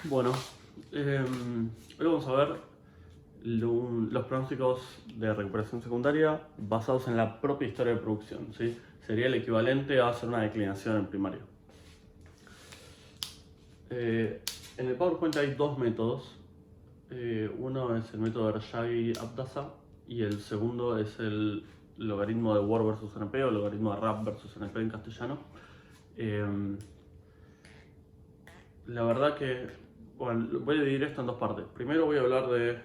Bueno, hoy vamos a ver los pronósticos de recuperación secundaria basados en la propia historia de producción, ¿sí? Sería el equivalente a hacer una declinación en primario. En el PowerPoint hay dos métodos. Uno es el método de Rajai-Abdasa y el segundo es el logaritmo de Word versus NP o logaritmo de RAP versus NP en castellano. La verdad que, bueno, voy a dividir esto en dos partes. Primero voy a hablar de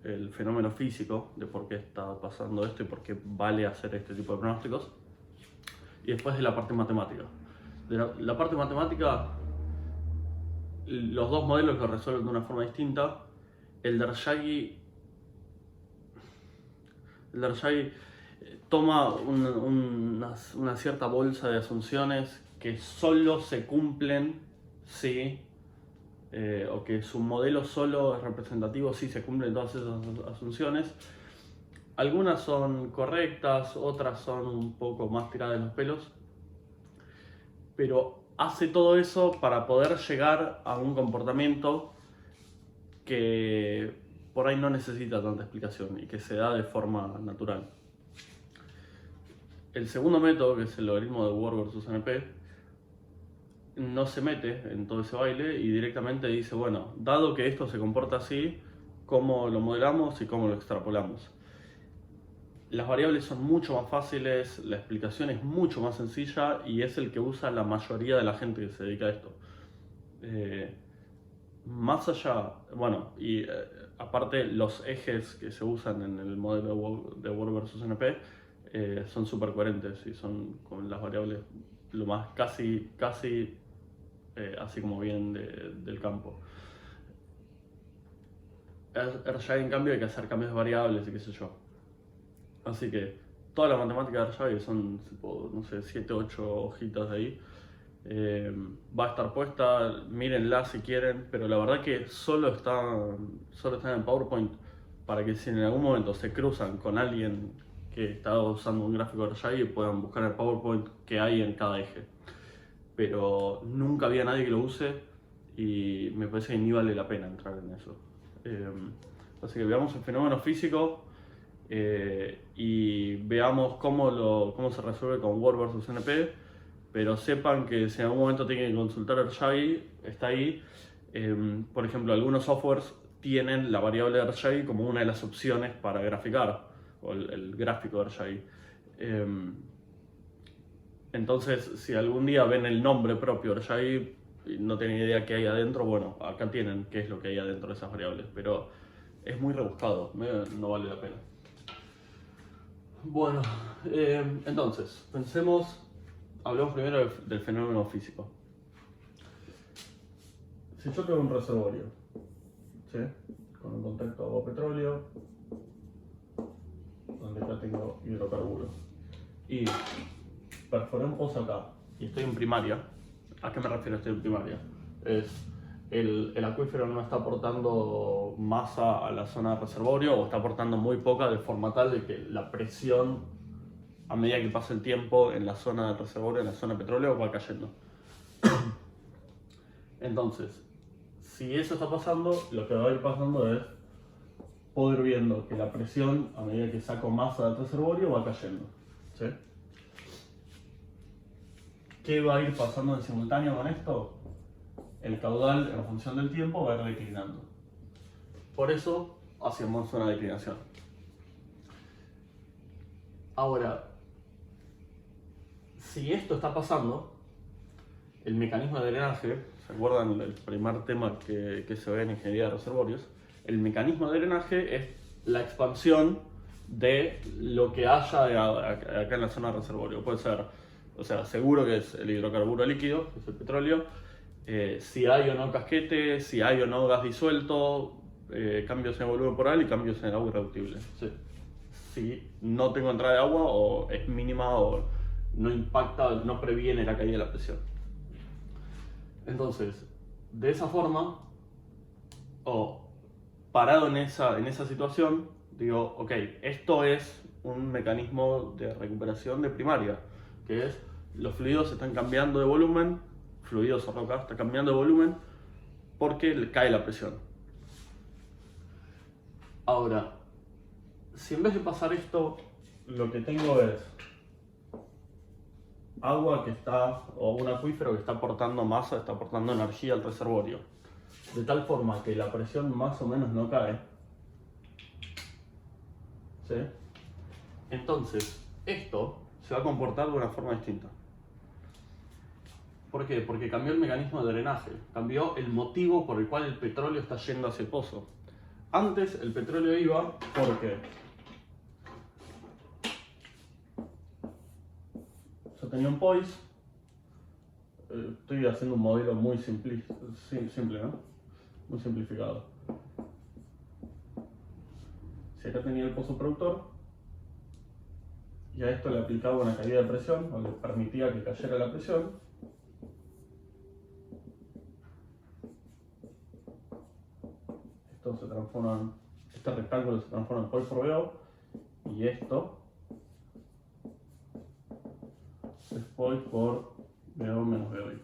el fenómeno físico, de por qué está pasando esto y por qué vale hacer este tipo de pronósticos. Y después de la parte matemática. De la parte matemática, los dos modelos lo resuelven de una forma distinta. El de Rajai toma una cierta bolsa de asunciones que solo se cumplen si, o que su modelo solo es representativo si se cumplen todas esas asunciones. Algunas son correctas, otras son un poco más tiradas de los pelos, pero hace todo eso para poder llegar a un comportamiento que por ahí no necesita tanta explicación y que se da de forma natural. El segundo método, que es el logaritmo de Word versus NP, no se mete en todo ese baile y directamente dice, bueno, dado que esto se comporta así, ¿cómo lo modelamos y cómo lo extrapolamos? Las variables son mucho más fáciles, la explicación es mucho más sencilla y es el que usa la mayoría de la gente que se dedica a esto. Más allá, bueno, y aparte los ejes que se usan en el modelo de Word versus NP son súper coherentes y son con las variables lo más casi así como vienen del campo. Ya en cambio hay que hacer cambios de variables y qué sé yo. Así que toda la matemática de Rajai, que son tipo, no sé, 7, 8 hojitas de ahí, va a estar puesta, mírenla si quieren, pero la verdad que solo están en PowerPoint para que si en algún momento se cruzan con alguien que está usando un gráfico de Rajai puedan buscar el PowerPoint que hay en cada eje. Pero nunca había nadie que lo use y me parece que ni vale la pena entrar en eso. Así que veamos el fenómeno físico y veamos cómo se resuelve con Word versus NP, pero sepan que si en algún momento tienen que consultar Rajai, está ahí. Por ejemplo, algunos softwares tienen la variable de Rajai como una de las opciones para graficar, o el gráfico de Rajai. Entonces, si algún día ven el nombre propio de Rajai y no tienen idea qué hay adentro, bueno, acá tienen qué es lo que hay adentro de esas variables, pero es muy rebuscado, no vale la pena. Bueno, entonces, hablemos primero del fenómeno físico. Si yo tengo un reservorio, ¿sí? Con un contacto agua-petróleo, donde acá tengo hidrocarburos, y perforé un pozo acá, y estoy en primaria. ¿A qué me refiero estoy en primaria? El acuífero no está aportando masa a la zona de reservorio o está aportando muy poca de forma tal de que la presión a medida que pasa el tiempo en la zona del reservorio, en la zona de petróleo, va cayendo. Entonces, si eso está pasando, lo que va a ir pasando es poder viendo que la presión a medida que saco masa del reservorio va cayendo, ¿sí? ¿Qué va a ir pasando en simultáneo con esto? El caudal en función del tiempo va a ir declinando. Por eso hacemos una declinación. Ahora, si esto está pasando, el mecanismo de drenaje, ¿se acuerdan el primer tema que se ve en ingeniería de reservorios? El mecanismo de drenaje es la expansión de lo que haya acá en la zona de reservorio. Puede ser, o sea, seguro que es el hidrocarburo líquido, que es el petróleo, si hay o no casquete, si hay o no gas disuelto, cambios en el volumen poral y cambios en el agua irreductible. Sí. Si no tengo entrada de agua o es mínima o no impacta, no previene la caída de la presión. Entonces, de esa forma, o parado en esa situación, digo, ok, esto es un mecanismo de recuperación de primaria, que es los fluidos están cambiando de volumen, fluidos o rocas están cambiando de volumen porque cae la presión. Ahora, si en vez de pasar esto, lo que tengo es agua que está, o un acuífero que está aportando masa, está aportando energía al reservorio, de tal forma que la presión más o menos no cae, ¿sí? Entonces, esto se va a comportar de una forma distinta. ¿Por qué? Porque cambió el mecanismo de drenaje, cambió el motivo por el cual el petróleo está yendo hacia el pozo. Antes el petróleo iba porque yo tenía un POIS, estoy haciendo un modelo muy simple, ¿no? Muy simplificado. Si acá tenía el pozo productor, y a esto le aplicaba una caída de presión, o le permitía que cayera la presión, esto se transforma, este rectángulo se transforma en POI por VO, y esto es POI por VO menos VOI.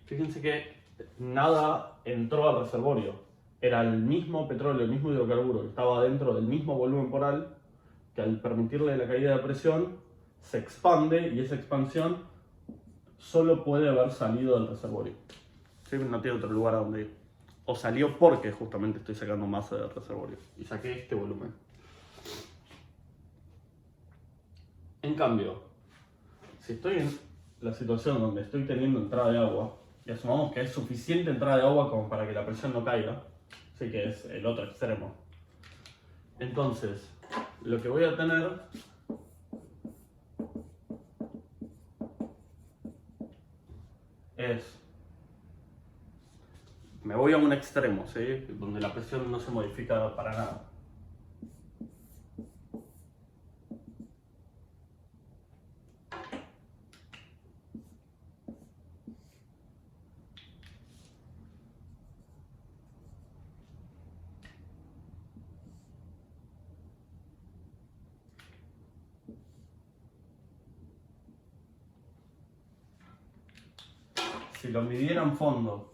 Fíjense que nada entró al reservorio, era el mismo petróleo, el mismo hidrocarburo que estaba dentro del mismo volumen poral, que al permitirle la caída de presión se expande, y esa expansión solo puede haber salido del reservorio. ¿Sí? No tiene otro lugar a donde ir. O salió porque justamente estoy sacando masa del reservorio y saqué este volumen. En cambio, si estoy en la situación donde estoy teniendo entrada de agua, y asumamos que es suficiente entrada de agua como para que la presión no caiga, así que es el otro extremo, entonces lo que voy a tener es, me voy a un extremo, ¿sí? Donde la presión no se modifica para nada. Si lo midiera en fondo,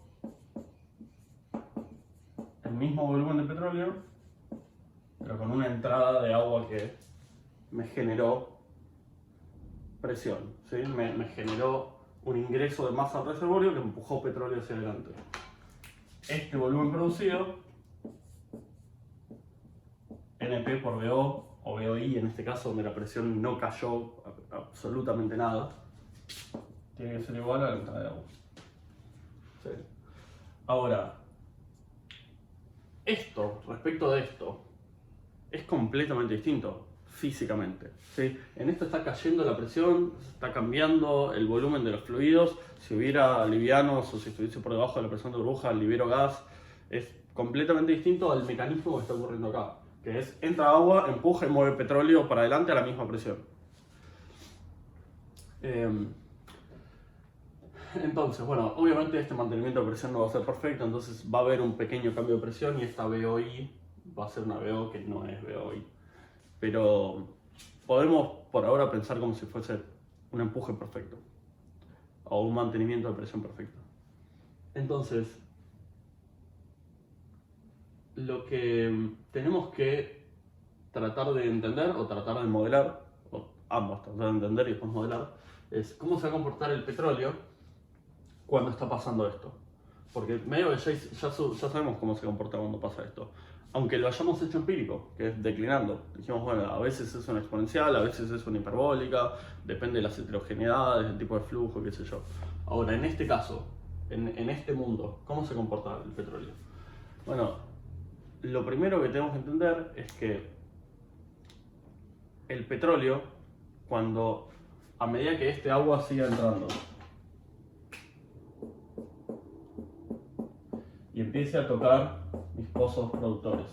el mismo volumen de petróleo, pero con una entrada de agua que me generó presión, ¿sí? Me generó un ingreso de masa al reservorio que empujó petróleo hacia adelante. Este volumen producido, NP por VO, o VOI en este caso, donde la presión no cayó absolutamente nada, tiene que ser igual a la entrada de agua. ¿Sí? Ahora, esto, respecto de esto, es completamente distinto físicamente, ¿sí? En esto está cayendo la presión, está cambiando el volumen de los fluidos. Si hubiera livianos o si estuviese por debajo de la presión de burbuja, libero gas. Es completamente distinto al mecanismo que está ocurriendo acá, que es entra agua, empuja y mueve petróleo para adelante a la misma presión. Entonces, bueno, obviamente este mantenimiento de presión no va a ser perfecto, entonces va a haber un pequeño cambio de presión y esta VOI va a ser una VO que no es VOI. Pero podemos por ahora pensar como si fuese un empuje perfecto o un mantenimiento de presión perfecto. Entonces, lo que tenemos que tratar de entender o tratar de modelar, o ambos, tratar de entender y después modelar, es cómo se va a comportar el petróleo cuando está pasando esto. Porque medio que ya sabemos cómo se comporta cuando pasa esto. Aunque lo hayamos hecho empírico, que es declinando. Dijimos, bueno, a veces es una exponencial, a veces es una hiperbólica, depende de las heterogeneidades, del tipo de flujo, qué sé yo. Ahora, en este caso, en este mundo, ¿cómo se comporta el petróleo? Bueno, lo primero que tenemos que entender es que el petróleo, cuando a medida que este agua siga entrando y empiece a tocar mis pozos productores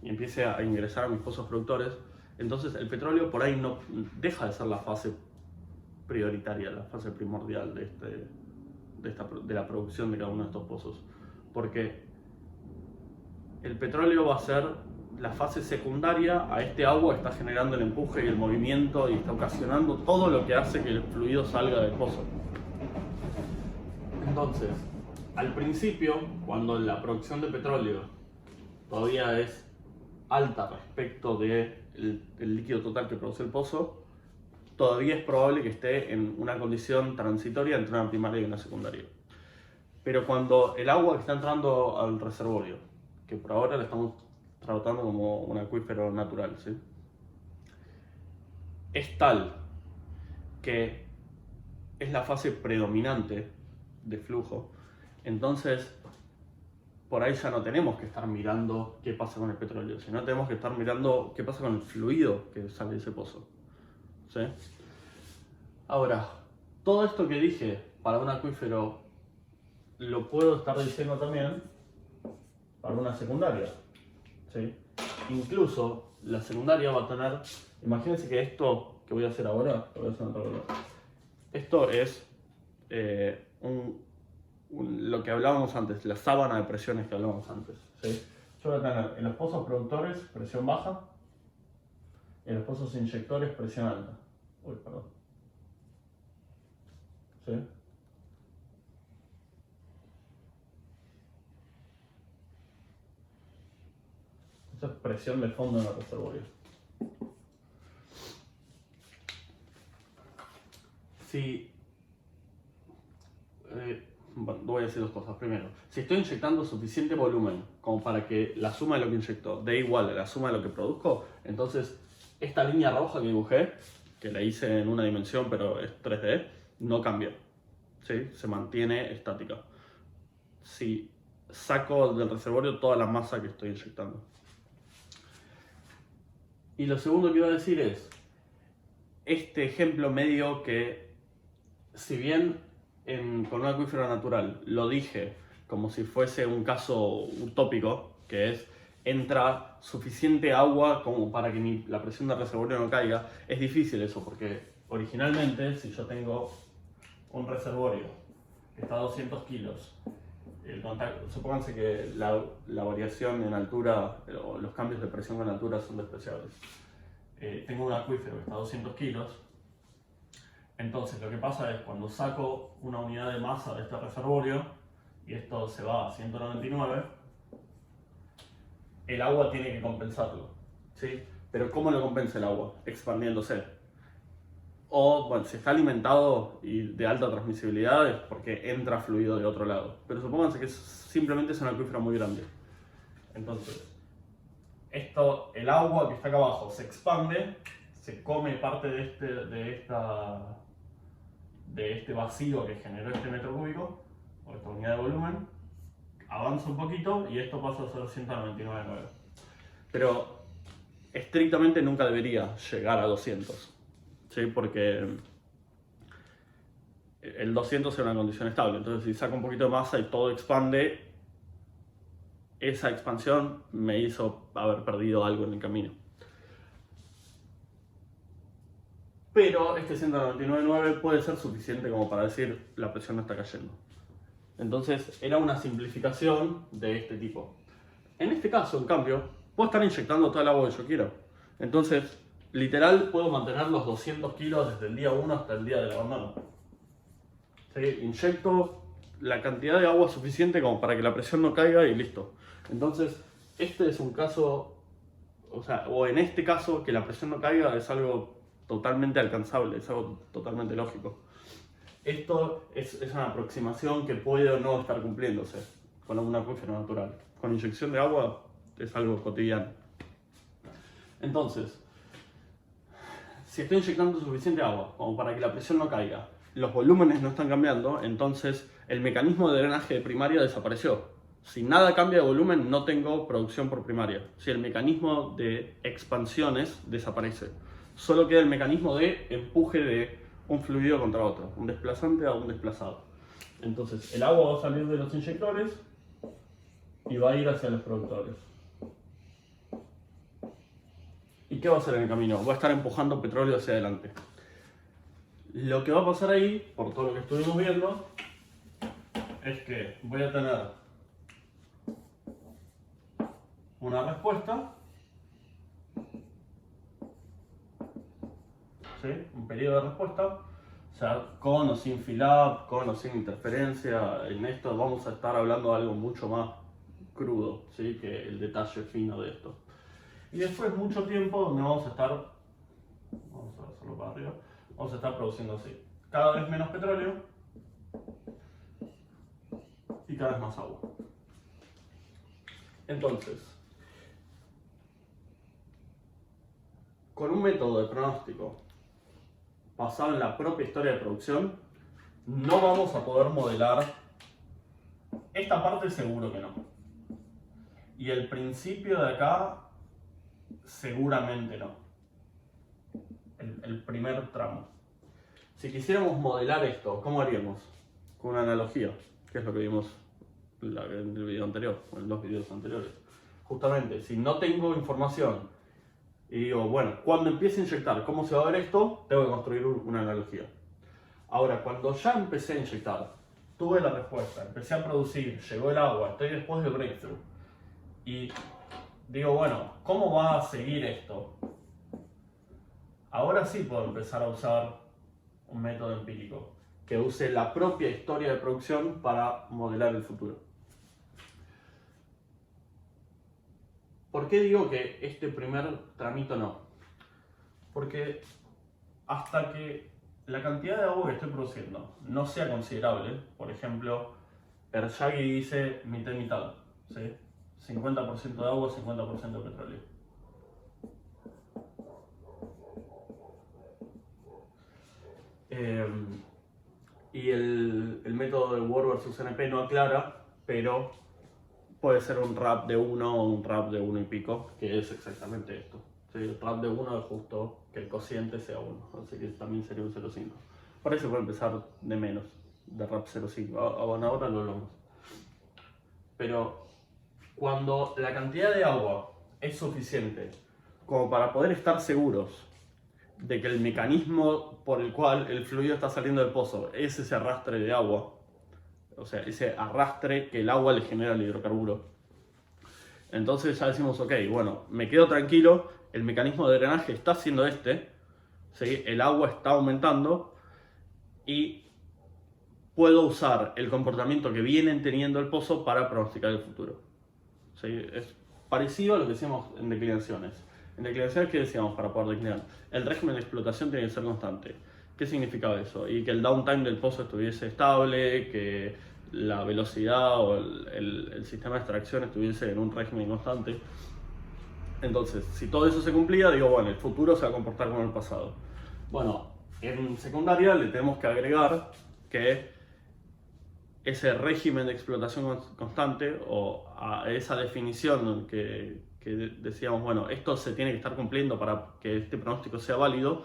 y empiece a ingresar a mis pozos productores, entonces el petróleo por ahí no deja de ser la fase prioritaria, la fase primordial de la producción de cada uno de estos pozos, porque el petróleo va a ser la fase secundaria a este agua que está generando el empuje y el movimiento y está ocasionando todo lo que hace que el fluido salga del pozo. Entonces, al principio, cuando la producción de petróleo todavía es alta respecto del líquido total que produce el pozo, todavía es probable que esté en una condición transitoria entre una primaria y una secundaria. Pero cuando el agua que está entrando al reservorio, que por ahora lo estamos tratando como un acuífero natural, ¿sí?, es tal que es la fase predominante de flujo, entonces por ahí ya no tenemos que estar mirando qué pasa con el petróleo, sino tenemos que estar mirando qué pasa con el fluido que sale de ese pozo, ¿sí? Ahora, todo esto que dije para un acuífero lo puedo estar diciendo también para una secundaria, ¿sí? Incluso la secundaria va a tener, imagínense que esto que voy a hacer ahora, lo voy a hacer en otro color. Esto es lo que hablábamos antes, la sábana de presiones que hablábamos antes, ¿sí? Yo voy a tener en los pozos productores presión baja y en los pozos inyectores presión alta. Uy, perdón. ¿Sí? Esa es presión de fondo en el reservorio. Si bueno, voy a decir dos cosas. Primero, si estoy inyectando suficiente volumen como para que la suma de lo que inyecto dé igual a la suma de lo que produzco, entonces esta línea roja que dibujé, que la hice en una dimensión pero es 3D, no cambia, ¿sí? Se mantiene estática. Si saco del reservorio toda la masa que estoy inyectando. Y lo segundo que iba a decir es, este ejemplo medio que, si bien con un acuífero natural lo dije como si fuese un caso utópico, que es entra suficiente agua como para que la presión del reservorio no caiga, es difícil eso porque originalmente si yo tengo un reservorio que está a 200 kilos, supónganse que la variación en altura o los cambios de presión en altura son despreciables. Tengo un acuífero que está a 200 kilos. Entonces lo que pasa es cuando saco una unidad de masa de este reservorio y esto se va a 199, el agua tiene que compensarlo, ¿sí? Pero ¿cómo lo compensa el agua? Expandiéndose. O, bueno, si está alimentado y de alta transmisibilidad es porque entra fluido de otro lado. Pero supónganse que simplemente es un acuífero muy grande. Entonces, el agua que está acá abajo se expande, se come parte de este vacío que generó este metro cúbico, o esta unidad de volumen, avanza un poquito y esto pasa a ser 199,9. Pero estrictamente nunca debería llegar a 200, ¿sí? Porque el 200 es una condición estable, entonces si saco un poquito de masa y todo expande, esa expansión me hizo haber perdido algo en el camino. Pero este 199,9 puede ser suficiente como para decir la presión no está cayendo. Entonces era una simplificación de este tipo. En este caso, en cambio, puedo estar inyectando todo el agua que yo quiero. Entonces, literal, puedo mantener los 200 kilos desde el día 1 hasta el día del abandono. ¿Sí? Inyecto la cantidad de agua suficiente como para que la presión no caiga y listo. Entonces, este es un caso, o en este caso, que la presión no caiga es algo totalmente alcanzable, es algo totalmente lógico. Esto es una aproximación que puede o no estar cumpliéndose con un acuífero natural. Con inyección de agua es algo cotidiano. Entonces, si estoy inyectando suficiente agua como para que la presión no caiga, los volúmenes no están cambiando, entonces el mecanismo de drenaje de primaria desapareció. Si nada cambia de volumen, no tengo producción por primaria. Si el mecanismo de expansiones desaparece, solo queda el mecanismo de empuje de un fluido contra otro, un desplazante a un desplazado. Entonces el agua va a salir de los inyectores y va a ir hacia los productores. ¿Y qué va a hacer en el camino? Va a estar empujando petróleo hacia adelante. Lo que va a pasar ahí, por todo lo que estuvimos viendo, es que voy a tener una respuesta, ¿sí? Un periodo de respuesta, O sea, con o sin fill-up, con o sin interferencia. En esto vamos a estar hablando de algo mucho más crudo, ¿sí? Que el detalle fino de esto. Y después mucho tiempo donde vamos a estar, vamos a hacerlo para arriba, vamos a estar produciendo así. Cada vez menos petróleo y cada vez más agua. Entonces, con un método de pronóstico basado en la propia historia de producción, no vamos a poder modelar esta parte, seguro que no. Y el principio de acá, seguramente no. El primer tramo. Si quisiéramos modelar esto, ¿cómo haríamos? Con una analogía, que es lo que vimos en el video anterior, o en los videos anteriores. Justamente, si no tengo información y digo, bueno, cuando empiece a inyectar, ¿cómo se va a ver esto? Tengo que construir una analogía. Ahora, cuando ya empecé a inyectar, tuve la respuesta, empecé a producir, llegó el agua, estoy después del breakthrough. Y digo, bueno, ¿cómo va a seguir esto? Ahora sí puedo empezar a usar un método empírico que use la propia historia de producción para modelar el futuro. ¿Por qué digo que este primer tramito no? Porque hasta que la cantidad de agua que estoy produciendo no sea considerable, por ejemplo, Ershagi dice mitad y mitad, ¿sí? 50% de agua, 50% de petróleo. Y el método de Ward versus NP no aclara, pero puede ser un RAP de 1 o un RAP de 1 y pico, que es exactamente esto. ¿Sí? El RAP de 1 es justo que el cociente sea 1, así que también sería un 0,5. Por eso puede empezar de menos, de RAP 0,5. Bueno, ahora lo hablamos. Pero cuando la cantidad de agua es suficiente como para poder estar seguros de que el mecanismo por el cual el fluido está saliendo del pozo es ese arrastre de agua, o sea, ese arrastre que el agua le genera al hidrocarburo, entonces ya decimos, ok, bueno, me quedo tranquilo, el mecanismo de drenaje está haciendo ¿sí? El agua está aumentando y puedo usar el comportamiento que vienen teniendo el pozo para pronosticar el futuro. ¿Sí? Es parecido a lo que decíamos en declinaciones. En declinaciones, ¿qué decíamos para poder declinar? El régimen de explotación tiene que ser constante. ¿Qué significaba eso? Y que el downtime del pozo estuviese estable, que la velocidad o el sistema de extracción estuviese en un régimen constante. Entonces, si todo eso se cumplía, digo, bueno, el futuro se va a comportar como el pasado. Bueno, en secundaria le tenemos que agregar que ese régimen de explotación constante o a esa definición que decíamos, bueno, esto se tiene que estar cumpliendo para que este pronóstico sea válido,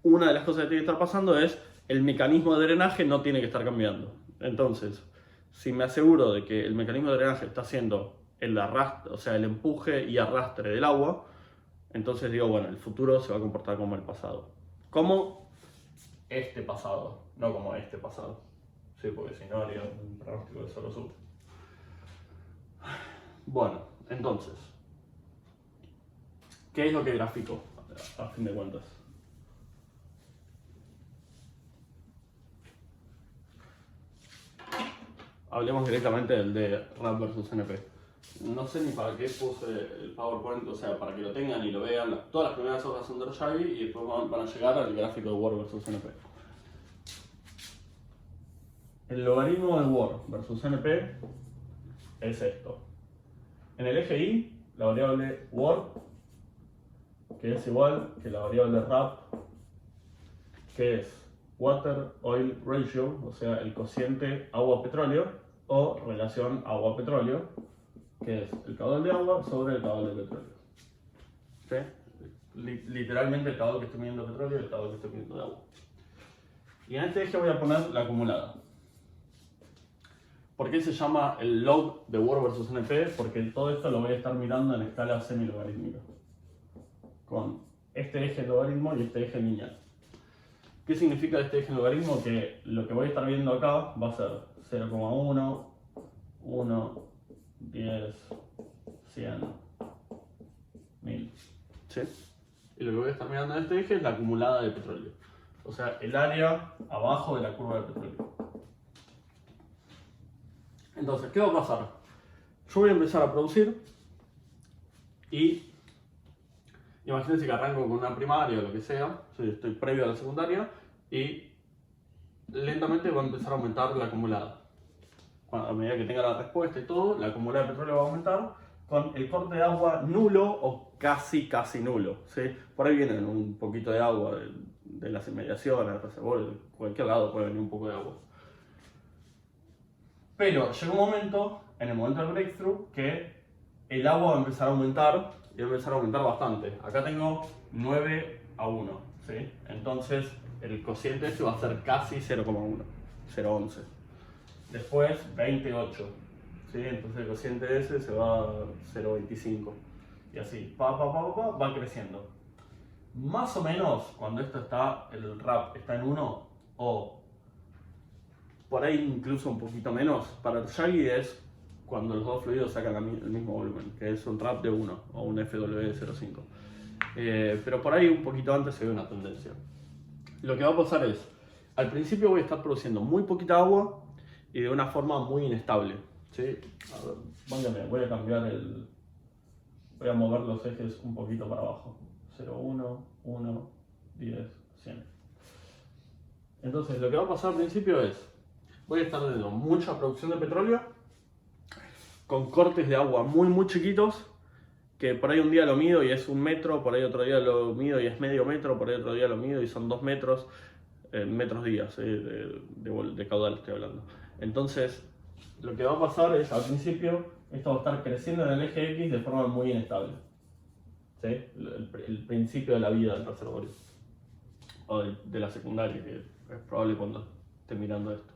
una de las cosas que tiene que estar pasando es el mecanismo de drenaje no tiene que estar cambiando. Entonces, si me aseguro de que el mecanismo de drenaje está haciendo el arrastre, o sea, el empuje y arrastre del agua, entonces digo, bueno, el futuro se va a comportar como el pasado. Como este pasado, no como este pasado. Sí, porque si no haría un pronóstico de solo sub. Bueno, entonces, ¿qué es lo que grafico a fin de cuentas? Hablemos directamente del de RAP versus NP. No sé ni para qué puse el PowerPoint, o sea, para que lo tengan y lo vean. Todas las primeras hojas son de Ershagi y después van a llegar al gráfico de Ward versus NP. El logaritmo de Ward versus NP es esto. En el eje Y, la variable Ward, que es igual que la variable RAP, que es Water Oil Ratio, o sea, el cociente agua-petróleo, o relación agua-petróleo, que es el caudal de agua sobre el caudal de petróleo. ¿Sí? Literalmente el caudal que estoy midiendo de petróleo y el caudal que estoy midiendo de agua. Y en este eje voy a poner la acumulada. ¿Por qué se llama el log de Ward versus NP? Porque todo esto lo voy a estar mirando en escala semilogarítmica, con este eje logaritmo y este eje lineal. ¿Qué significa este eje logaritmo? Que lo que voy a estar viendo acá va a ser 0,1, 1, 10, 100, 1000. ¿Sí? Y lo que voy a estar mirando en este eje es la acumulada de petróleo. o sea, el área abajo de la curva de petróleo. Entonces, ¿qué va a pasar? Yo voy a empezar a producir y imagínense que arranco con una primaria o lo que sea, estoy previo a la secundaria y lentamente va a empezar a aumentar la acumulada. A medida que tenga la respuesta y todo, la acumulada de petróleo va a aumentar con el corte de agua nulo o casi nulo, ¿sí? Por ahí viene un poquito de agua de las inmediaciones, del reservorio, de cualquier lado puede venir un poco de agua. Pero llega un momento, en el momento del breakthrough, que el agua va a empezar a aumentar y va a empezar a aumentar bastante. Acá tengo 9:1, ¿sí? Entonces el cociente ese va a ser casi 0,1, 0,11. Después 28, ¿sí? Entonces el cociente ese se va a 0,25 y así, va creciendo. Más o menos cuando esto está, el RAP está en 1 o por ahí incluso un poquito menos, para el Yagi es cuando los dos fluidos sacan el mismo volumen, que es un RAP de 1 o un FW de 0,5. Pero por ahí un poquito antes se ve una tendencia. Lo que va a pasar es, al principio voy a estar produciendo muy poquita agua y de una forma muy inestable, ¿sí? A ver, voy a cambiar voy a mover los ejes un poquito para abajo. 0, 1, 1, 10, 100. Entonces lo que va a pasar al principio es, voy a estar teniendo mucha producción de petróleo con cortes de agua muy chiquitos, que por ahí un día lo mido y es 1 metro, por ahí otro día lo mido y es medio metro, por ahí otro día lo mido y son 2 metros, metros días de caudal estoy hablando. Entonces, lo que va a pasar es, al principio, esto va a estar creciendo en el eje X de forma muy inestable. ¿Sí? El principio de la vida del reservorio, o de la secundaria, que es probable cuando esté mirando esto.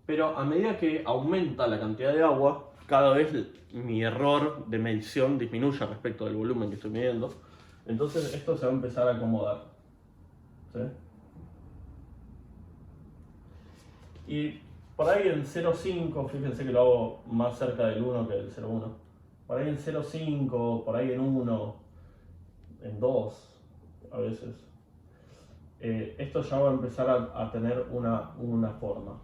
Pero a medida que aumenta la cantidad de agua, cada vez mi error de medición disminuye respecto del volumen que estoy midiendo. Entonces esto se va a empezar a acomodar, ¿sí? Y por ahí en 0,5, fíjense que lo hago más cerca del 1 que del 0,1. Por ahí en 0,5, por ahí en 1, en 2 a veces. Esto ya va a empezar a tener una forma,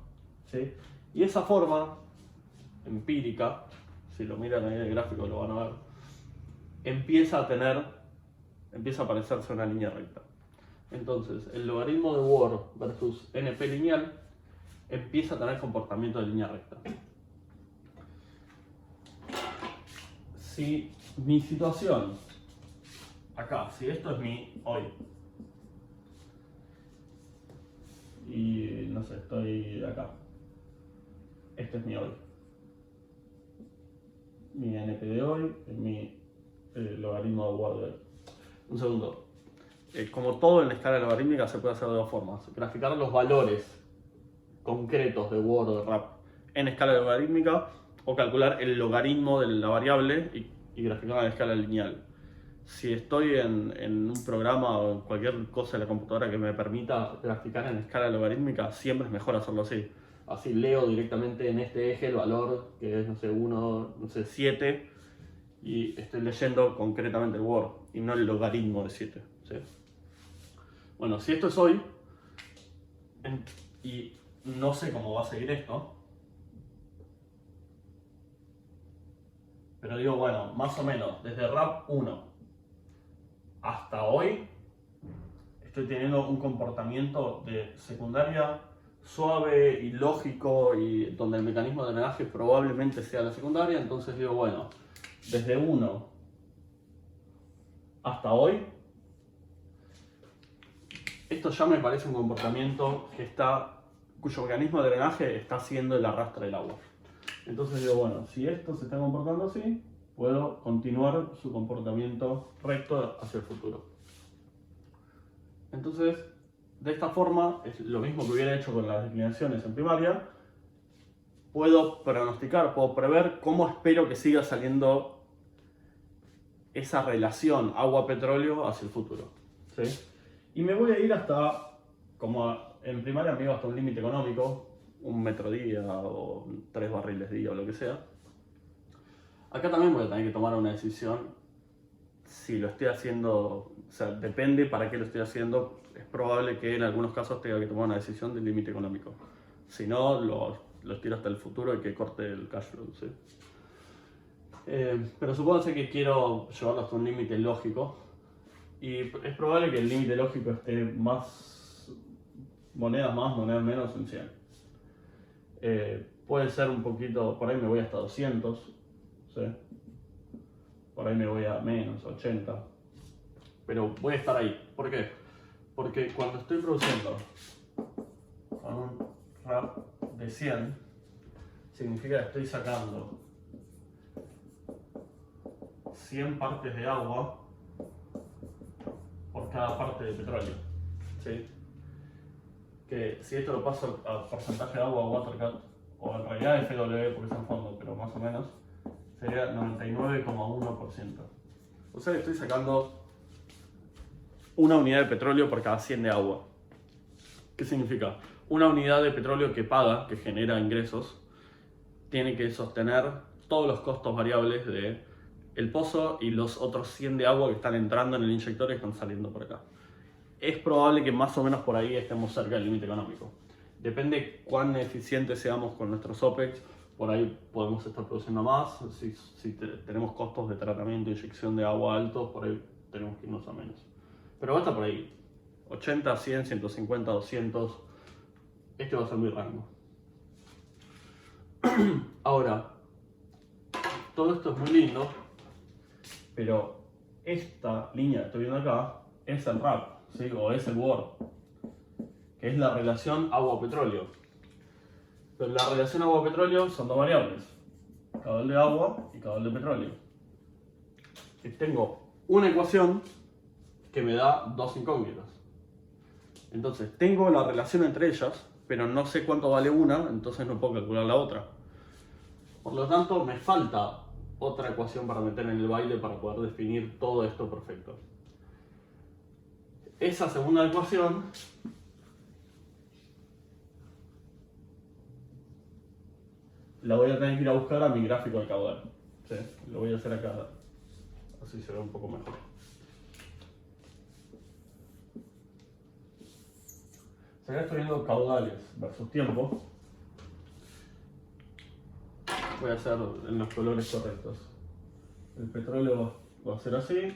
¿sí? Y esa forma empírica, si lo miran ahí en el gráfico lo van a ver, empieza a parecerse una línea recta. Entonces, el logaritmo de Ward versus NP lineal empieza a tener comportamiento de línea recta. Si mi situación, acá, si esto es mi hoy, y no sé, estoy acá, este es mi hoy, mi NP de hoy, mi logaritmo de Ward de hoy. Un segundo. Como todo en la escala logarítmica se puede hacer de dos formas: graficar los valores concretos de Ward o de RAP en escala logarítmica, o calcular el logaritmo de la variable y graficarla en escala lineal. Si estoy en un programa o en cualquier cosa de la computadora que me permita graficar en escala logarítmica, siempre es mejor hacerlo así. Así leo directamente en este eje el valor que es, no sé, 1, no sé, 7, y estoy leyendo concretamente el Word y no el logaritmo de 7, ¿sí? Bueno, si esto es hoy y no sé cómo va a seguir esto, pero digo, bueno, más o menos desde RAP 1 hasta hoy estoy teniendo un comportamiento de secundaria suave y lógico, y donde el mecanismo de drenaje probablemente sea la secundaria. Entonces digo, bueno, desde 1 hasta hoy, esto ya me parece un comportamiento cuyo mecanismo de drenaje está haciendo el arrastre del agua. Entonces digo, bueno, si esto se está comportando así, puedo continuar su comportamiento recto hacia el futuro. Entonces, de esta forma, es lo mismo que hubiera hecho con las declinaciones en primaria. Puedo pronosticar, puedo prever cómo espero que siga saliendo esa relación agua-petróleo hacia el futuro, ¿sí? Y me voy a ir hasta, como en primaria me iba hasta un límite económico, 1 metro día o 3 barriles día o lo que sea. Acá también voy a tener que tomar una decisión si lo estoy haciendo, o sea, depende para qué lo estoy haciendo, es probable que en algunos casos tenga que tomar una decisión del límite económico. Si no, lo tiro hasta el futuro y que corte el cash flow, ¿sí? Pero supónganse que quiero llevarlo hasta un límite lógico y es probable que el límite lógico esté más monedas menos en 100. Puede ser un poquito, por ahí me voy hasta 200, ¿sí? Por ahí me voy a menos, 80, pero voy a estar ahí. ¿Por qué? Porque cuando estoy produciendo con un RAP de 100, significa que estoy sacando 100 partes de agua por cada parte de petróleo, ¿sí? Que si esto lo paso a porcentaje de agua o water cut, o en realidad FW porque es en fondo, pero más o menos, sería 99,1%. O sea que estoy sacando una unidad de petróleo por cada 100 de agua. ¿Qué significa? Una unidad de petróleo que paga, que genera ingresos, tiene que sostener todos los costos variables de el pozo y los otros 100 de agua que están entrando en el inyector y están saliendo por acá. Es probable que más o menos por ahí estemos cerca del límite económico. Depende cuán eficientes seamos con nuestros OPEX, por ahí podemos estar produciendo más. Si tenemos costos de tratamiento e inyección de agua altos, por ahí tenemos que irnos a menos. Pero va a estar por ahí. 80, 100, 150, 200. Este va a ser mi rango. Ahora, todo esto es muy lindo, pero esta línea que estoy viendo acá es el RAP, ¿sí? O es el Word, que es la relación agua-petróleo. Pero la relación agua-petróleo son dos variables, caudal de agua y caudal de petróleo. Y tengo una ecuación que me da dos incógnitas. Entonces, tengo la relación entre ellas, pero no sé cuánto vale una, entonces no puedo calcular la otra. Por lo tanto, me falta otra ecuación para meter en el baile para poder definir todo esto perfecto. Esa segunda ecuación la voy a tener que ir a buscar a mi gráfico de caudal. ¿Sí? Lo voy a hacer acá, así se ve un poco mejor. Si acá estoy viendo caudales versus tiempo, voy a hacer en los colores correctos. El petróleo va a ser así.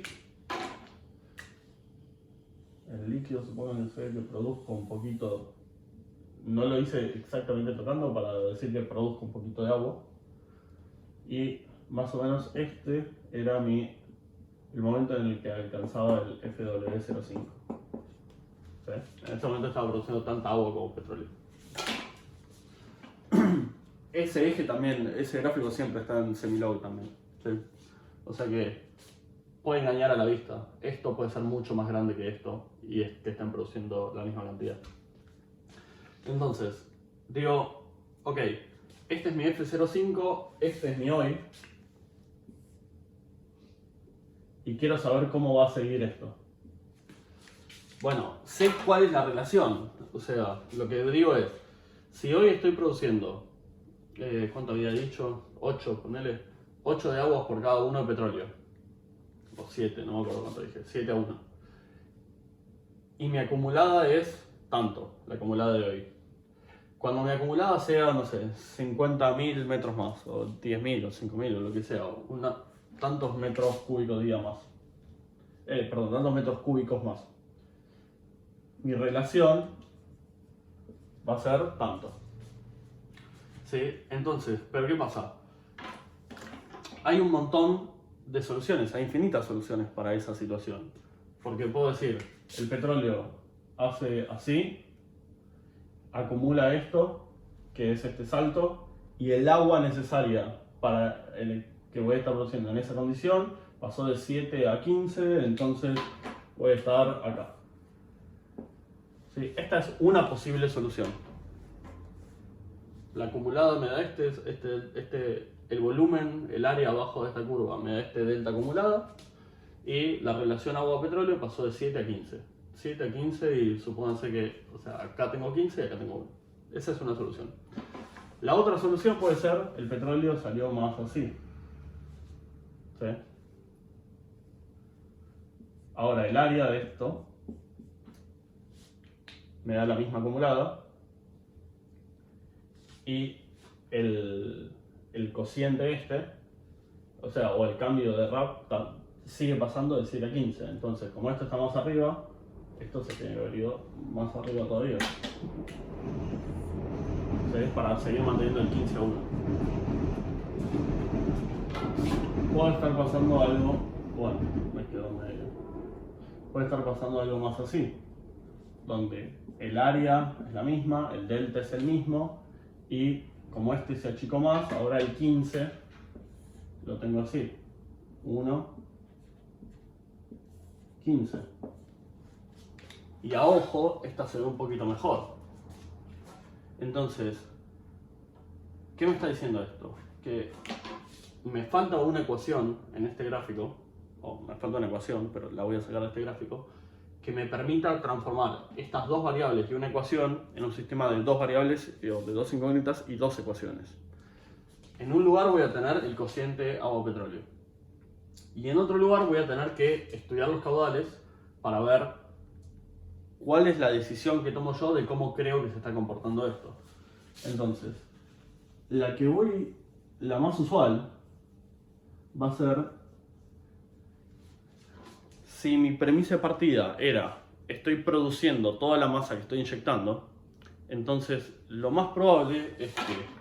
El líquido supongo que produzco un poquito, no lo hice exactamente tocando para decir que produzco un poquito de agua. Y más o menos este era el momento en el que alcanzaba el FW05. ¿Sí? En este momento estaba produciendo tanta agua como petróleo. Ese eje también, ese gráfico siempre está en semilog también. ¿Sí? O sea que puede engañar a la vista. Esto puede ser mucho más grande que esto y es que estén produciendo la misma cantidad. Entonces, digo, ok, este es mi F05, este es mi hoy. Y quiero saber cómo va a seguir esto. Bueno, sé cuál es la relación. O sea, lo que digo es, si hoy estoy produciendo, ¿cuánto había dicho? 8, ponele, 8 de aguas por cada uno de petróleo. O 7, no me acuerdo cuánto dije, 7 a 1. Y mi acumulada es tanto, la acumulada de hoy. Cuando mi acumulada sea, no sé, 50.000 metros más, o 10.000, o 5.000, o lo que sea, tantos metros cúbicos día más. Tantos metros cúbicos más. Mi relación va a ser tanto. ¿Sí? Entonces, ¿pero qué pasa? Hay un montón de soluciones, hay infinitas soluciones para esa situación. Porque puedo decir, el petróleo hace así, acumula esto, que es este salto, y el agua necesaria para el que voy a estar produciendo en esa condición pasó de 7 a 15, entonces voy a estar acá. ¿Sí? Esta es una posible solución. La acumulada me da el volumen, el área abajo de esta curva me da este delta acumulada, y la relación agua-petróleo pasó de 7 a 15. 7 a 15 y supónganse que, o sea, acá tengo 15 y acá tengo 1. Esa es una solución. La otra solución puede ser, el petróleo salió más así. ¿Sí? Ahora el área de esto me da la misma acumulada. Y el cociente este, o sea, o el cambio de RAP sigue pasando de 7 a 15. Entonces, como esto está más arriba, esto se tiene que haber ido más arriba todavía. ¿Sí? Para seguir manteniendo el 15 a 1. Puede estar pasando algo, bueno, me quedo medio. Puede estar pasando algo más así, donde el área es la misma, el delta es el mismo, y como este se achicó más, ahora el 15 lo tengo así, 1, 15. Y a ojo, esta se ve un poquito mejor. Entonces, ¿qué me está diciendo esto? Que me falta una ecuación en este gráfico, o me falta una ecuación, pero la voy a sacar de este gráfico, que me permita transformar estas dos variables y una ecuación en un sistema de dos variables, de dos incógnitas y dos ecuaciones. En un lugar voy a tener el cociente agua-petróleo. Y en otro lugar voy a tener que estudiar los caudales para ver cuál es la decisión que tomo yo de cómo creo que se está comportando esto. Entonces, la más usual va a ser, si mi premisa de partida era estoy produciendo toda la masa que estoy inyectando, entonces lo más probable es que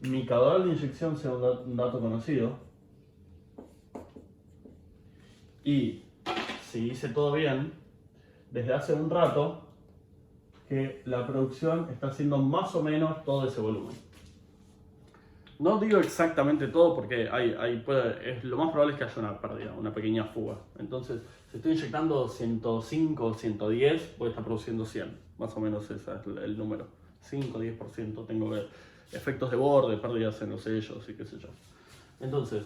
mi caudal de inyección sea un dato conocido, y si hice todo bien, desde hace un rato que la producción está haciendo más o menos todo ese volumen. No digo exactamente todo porque lo más probable es que haya una pérdida, una pequeña fuga. Entonces, si estoy inyectando 105 o 110, voy a estar produciendo 100. Más o menos ese es el número. 5 o 10% tengo que efectos de borde, pérdidas en los sellos y qué sé yo. Entonces,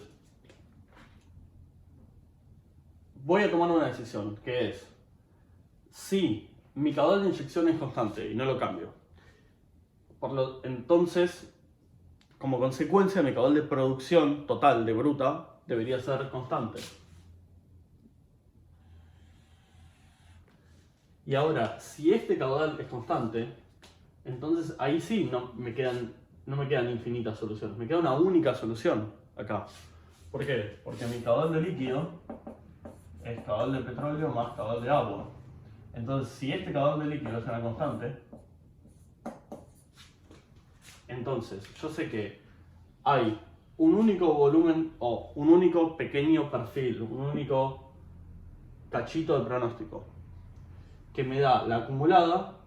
voy a tomar una decisión, que es, si mi caudal de inyección es constante y no lo cambio, entonces, como consecuencia, mi caudal de producción total de bruta debería ser constante. Y ahora, si este caudal es constante, entonces ahí sí no me quedan infinitas soluciones. Me queda una única solución acá. ¿Por qué? Porque mi caudal de líquido es caudal de petróleo más caudal de agua. Entonces, si este caudal de líquido es una constante, entonces yo sé que hay un único volumen o un único pequeño perfil, un único cachito de pronóstico que me da la acumulada,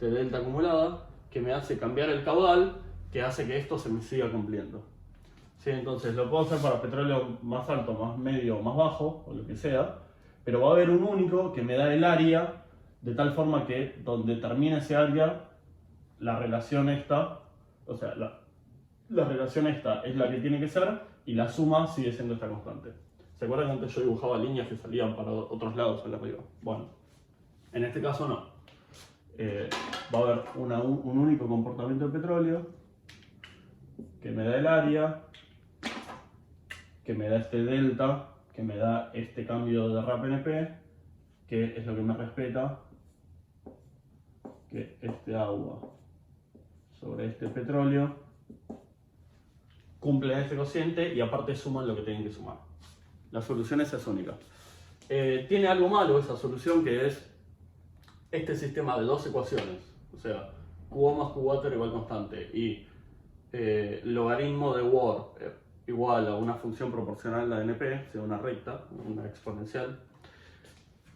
delta acumulada, que me hace cambiar el caudal, que hace que esto se me siga cumpliendo. ¿Sí? Entonces lo puedo hacer para petróleo más alto, más medio, más bajo, o lo que sea, pero va a haber un único que me da el área, de tal forma que donde termine ese área, la relación esta, o sea, la relación esta es la que tiene que ser, y la suma sigue siendo esta constante. ¿Se acuerdan que antes yo dibujaba líneas que salían para otros lados al arriba? Bueno, en este caso no. Va a haber un único comportamiento de petróleo que me da el área, que me da este delta, que me da este cambio de RAP-NP, que es lo que me respeta que este agua sobre este petróleo cumplen este cociente y aparte suman lo que tienen que sumar. La solución esa es única. Tiene algo malo esa solución, que es este sistema de dos ecuaciones, o sea, QO más QWater igual constante y logaritmo de Ward igual a una función proporcional a la NP, o sea, una recta, una exponencial.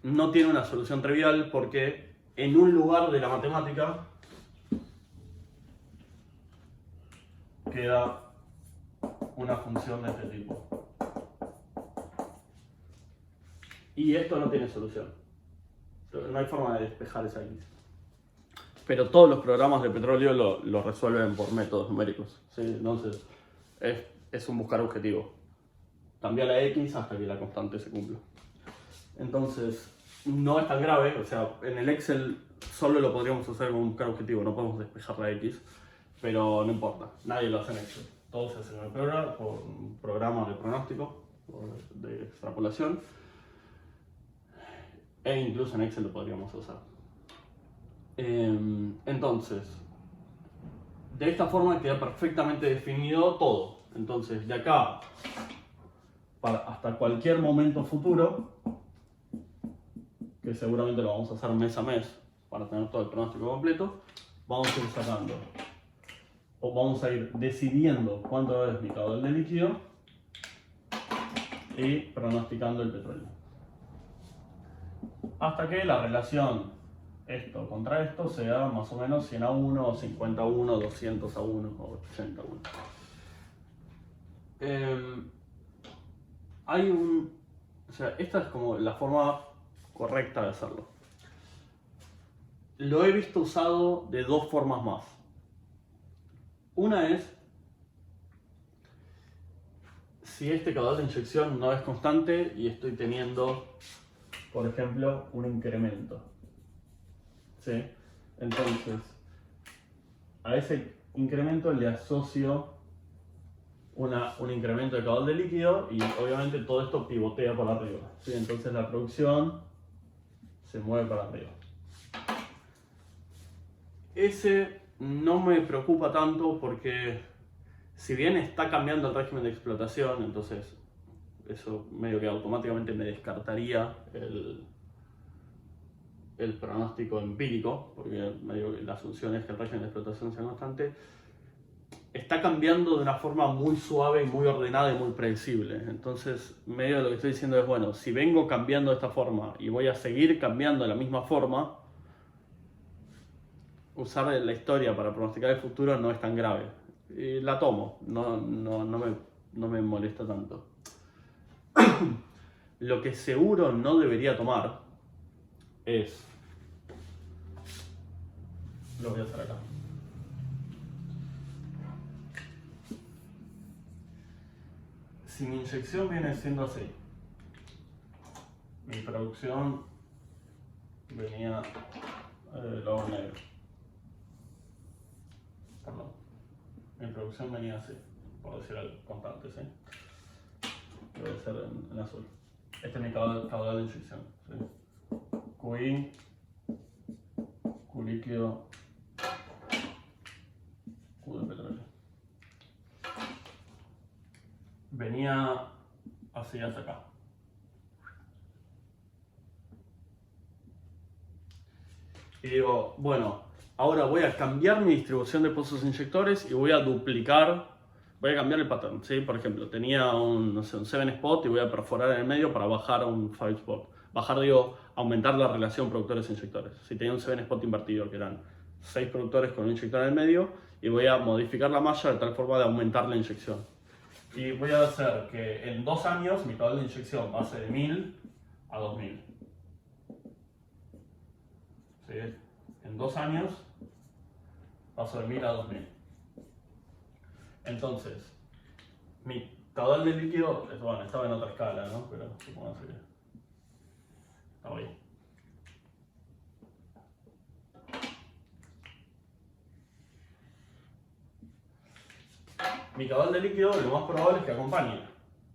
No tiene una solución trivial porque en un lugar de la matemática queda una función de este tipo. Y esto no tiene solución. No hay forma de despejar esa X. Pero todos los programas de petróleo lo resuelven por métodos numéricos, ¿sí? Entonces es un buscar objetivo. Cambia la X hasta que la constante se cumpla. Entonces no es tan grave, o sea, en el Excel solo lo podríamos hacer con un buscar objetivo, no podemos despejar la X, pero no importa, nadie lo hace en Excel. Todo se hace en el programa, por un programa de pronóstico, de extrapolación. E incluso en Excel lo podríamos usar. Entonces, de esta forma queda perfectamente definido todo. Entonces, de acá hasta cualquier momento futuro, que seguramente lo vamos a hacer mes a mes para tener todo el pronóstico completo, vamos a ir sacando o vamos a ir decidiendo cuánto es mi caudal de líquido y pronosticando el petróleo. Hasta que la relación esto contra esto sea más o menos 100 a 1, o 50 a 1, 200 a 1 o 80 a 1. O sea, esta es como la forma correcta de hacerlo. Lo he visto usado de dos formas más. Una es si este caudal de inyección no es constante y estoy teniendo, por ejemplo, un incremento. ¿Sí? Entonces, a ese incremento le asocio un incremento de caudal de líquido y obviamente todo esto pivotea para arriba. ¿Sí? Entonces la producción se mueve para arriba. Ese no me preocupa tanto porque si bien está cambiando el régimen de explotación, entonces eso medio que automáticamente me descartaría el pronóstico empírico, porque medio que la asunción es que el régimen de explotación sea constante. Está cambiando de una forma muy suave y muy ordenada y muy predecible. Entonces, medio de lo que estoy diciendo es, bueno, si vengo cambiando de esta forma y voy a seguir cambiando de la misma forma, usar la historia para pronosticar el futuro no es tan grave. Y la tomo, no me molesta tanto. Lo que seguro no debería tomar es... Lo voy a hacer acá. Si mi inyección viene siendo así, mi producción venía lo hago negro. Perdón. Mi producción venía así, por decir algo constante, ¿sí? Lo voy a hacer en azul. Este es mi caudal de inyección, ¿sí? QI, Q líquido, Q de petróleo. Venía así hasta acá. Y digo, bueno, ahora voy a cambiar mi distribución de pozos inyectores y voy a duplicar, voy a cambiar el patrón, ¿sí? Por ejemplo, tenía un 7 spot y voy a perforar en el medio para bajar a un 5 spot. Bajar, digo, aumentar la relación productores-inyectores. Si tenía un 7 spot invertido, que eran 6 productores con un inyector en el medio, y voy a modificar la malla de tal forma de aumentar la inyección. Y voy a hacer que en 2 años mi caudal de inyección pase de 1000 a 2000. ¿Sí? En 2 años paso de 1000 a 2000. Entonces, mi caudal de líquido, bueno, estaba en otra escala, ¿no? Pero supongo que estaba ahí. Mi caudal de líquido, lo más probable es que acompañe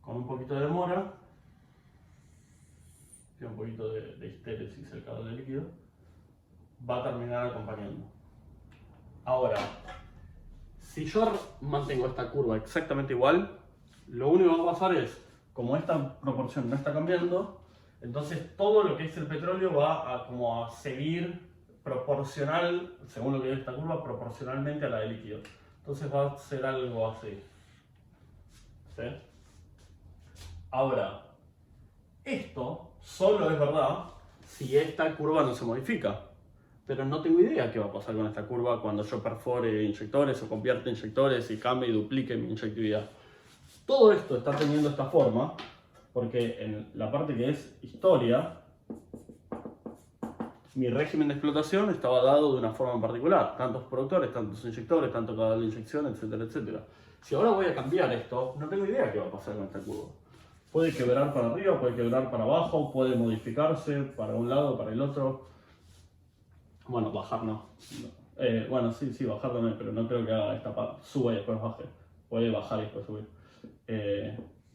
con un poquito de demora, y un poquito de histéresis el caudal de líquido, va a terminar acompañando. Ahora, si yo mantengo esta curva exactamente igual, lo único que va a pasar es, como esta proporción no está cambiando, entonces todo lo que es el petróleo va a seguir proporcional, según lo que es esta curva, proporcionalmente a la de líquido. Entonces va a ser algo así. ¿Sí? Ahora, esto solo es verdad si esta curva no se modifica. Pero no tengo idea qué va a pasar con esta curva cuando yo perfore inyectores o convierta inyectores y cambie y duplique mi inyectividad. Todo esto está teniendo esta forma porque en la parte que es historia, mi régimen de explotación estaba dado de una forma en particular. Tantos productores, tantos inyectores, tanto caudal de inyección, etcétera, etcétera. Si ahora voy a cambiar esto, no tengo idea qué va a pasar con esta curva. Puede quebrar para arriba, puede quebrar para abajo, puede modificarse para un lado, para el otro. Bueno, bajar no. Bueno, sí, bajar también, pero no creo que haga esta suba y después baje. Puede bajar y después subir.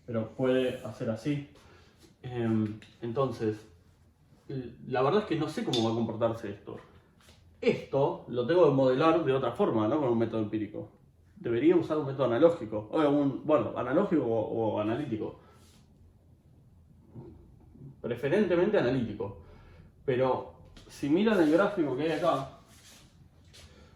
Pero puede hacer así. Entonces, la verdad es que no sé cómo va a comportarse esto. Esto lo tengo que modelar de otra forma, no con un método empírico. Debería usar un método analógico, bueno, analógico o analítico. Preferentemente analítico. Pero si miran el gráfico que hay acá,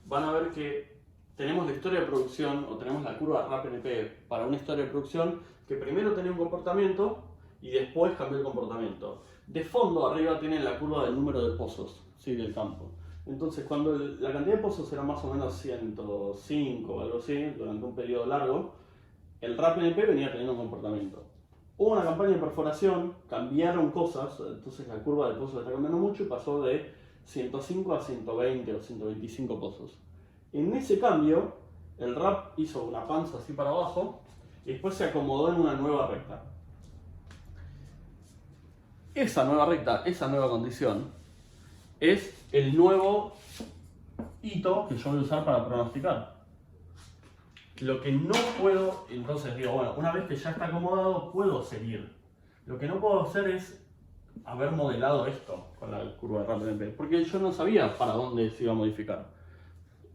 van a ver que tenemos la historia de producción, o tenemos la curva RAPNP para una historia de producción que primero tenía un comportamiento y después cambió el comportamiento. De fondo, arriba tienen la curva del número de pozos, ¿sí? Del campo. Entonces, cuando la cantidad de pozos era más o menos 105 o algo así, durante un periodo largo, el RAPNP venía teniendo un comportamiento. Hubo una campaña de perforación, cambiaron cosas, entonces la curva de pozos está cambiando mucho y pasó de 105 a 120 o 125 pozos. En ese cambio, el RAP hizo una panza así para abajo y después se acomodó en una nueva recta. Esa nueva recta, esa nueva condición, es el nuevo hito que yo voy a usar para pronosticar. Lo que no puedo, entonces digo, bueno, una vez que ya está acomodado, puedo seguir. Lo que no puedo hacer es haber modelado esto con la curva de RAPNP, porque yo no sabía para dónde se iba a modificar.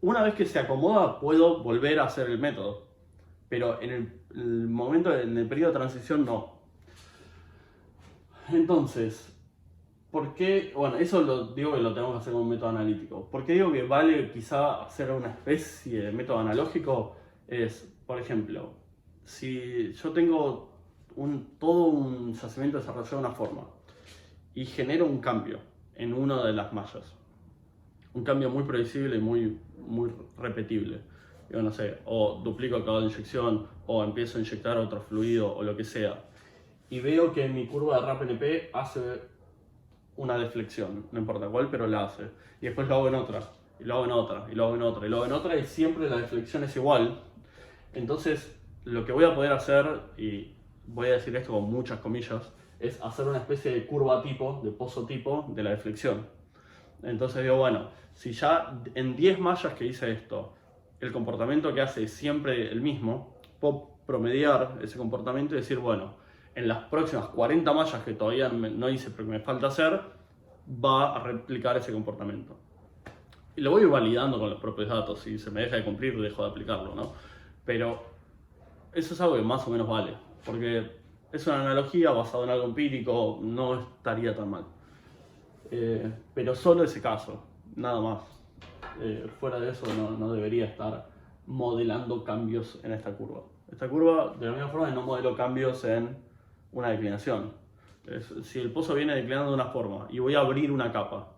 Una vez que se acomoda, puedo volver a hacer el método, pero en el momento, en el periodo de transición, no. Entonces, ¿por qué? Bueno, eso lo digo que lo tenemos que hacer con un método analítico. ¿Por qué digo que vale quizá hacer una especie de método analógico? Es, por ejemplo, si yo tengo todo un yacimiento desarrollado de una forma y genero un cambio en una de las mallas, un cambio muy predecible y muy repetible, yo no sé, o duplico el cabo de inyección, o empiezo a inyectar otro fluido, o lo que sea, y veo que mi curva de RAPNP hace una deflexión, no importa cuál, pero la hace, y después lo hago en otra, y lo hago en otra, y lo hago en otra, y lo hago en otra, y siempre la deflexión es igual. Entonces, lo que voy a poder hacer, y voy a decir esto con muchas comillas, es hacer una especie de curva tipo, de pozo tipo, de la deflexión. Entonces digo, bueno, si ya en 10 mallas que hice esto, el comportamiento que hace es siempre el mismo, puedo promediar ese comportamiento y decir, bueno, en las próximas 40 mallas que todavía no hice pero que me falta hacer, va a replicar ese comportamiento. Y lo voy a ir validando con los propios datos, si se me deja de cumplir, dejo de aplicarlo, ¿no? Pero eso es algo que más o menos vale, porque es una analogía basada en algo empírico, no estaría tan mal. Pero solo ese caso, nada más. Fuera de eso no debería estar modelando cambios en esta curva. Esta curva, de la misma forma, no modelo cambios en una declinación. Si el pozo viene declinando de una forma y voy a abrir una capa,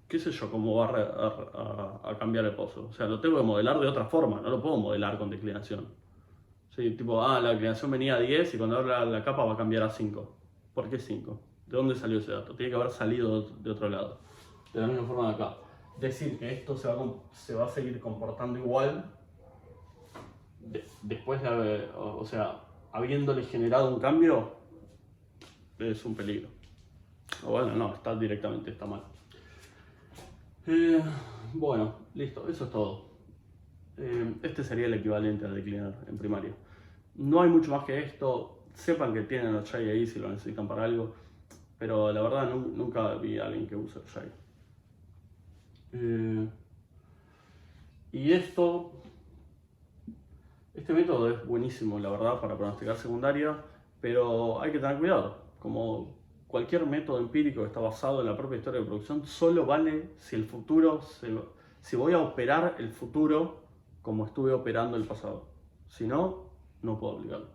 qué sé yo cómo va a cambiar el pozo. O sea, lo tengo que modelar de otra forma, no lo puedo modelar con declinación. Sí, tipo, la declinación venía a 10 y cuando abra la capa va a cambiar a 5. ¿Por qué 5? ¿De dónde salió ese dato? Tiene que haber salido de otro lado. De la misma forma de acá. Decir que esto se va a seguir comportando igual después de haber, o sea, habiéndole generado un cambio, es un peligro. O bueno, no, está mal. Bueno, listo, eso es todo. Este sería el equivalente a declinar en primaria. No hay mucho más que esto. Sepan que tienen el J ahí si lo necesitan para algo, pero la verdad nunca vi a alguien que use el J. Y este método es buenísimo, la verdad, para pronosticar secundaria, pero hay que tener cuidado. Como cualquier método empírico que está basado en la propia historia de producción, solo vale si el futuro, si voy a operar el futuro como estuve operando el pasado. Si no, no puedo aplicarlo.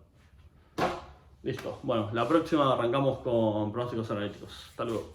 Listo. Bueno, la próxima arrancamos con pronósticos analíticos. Hasta luego.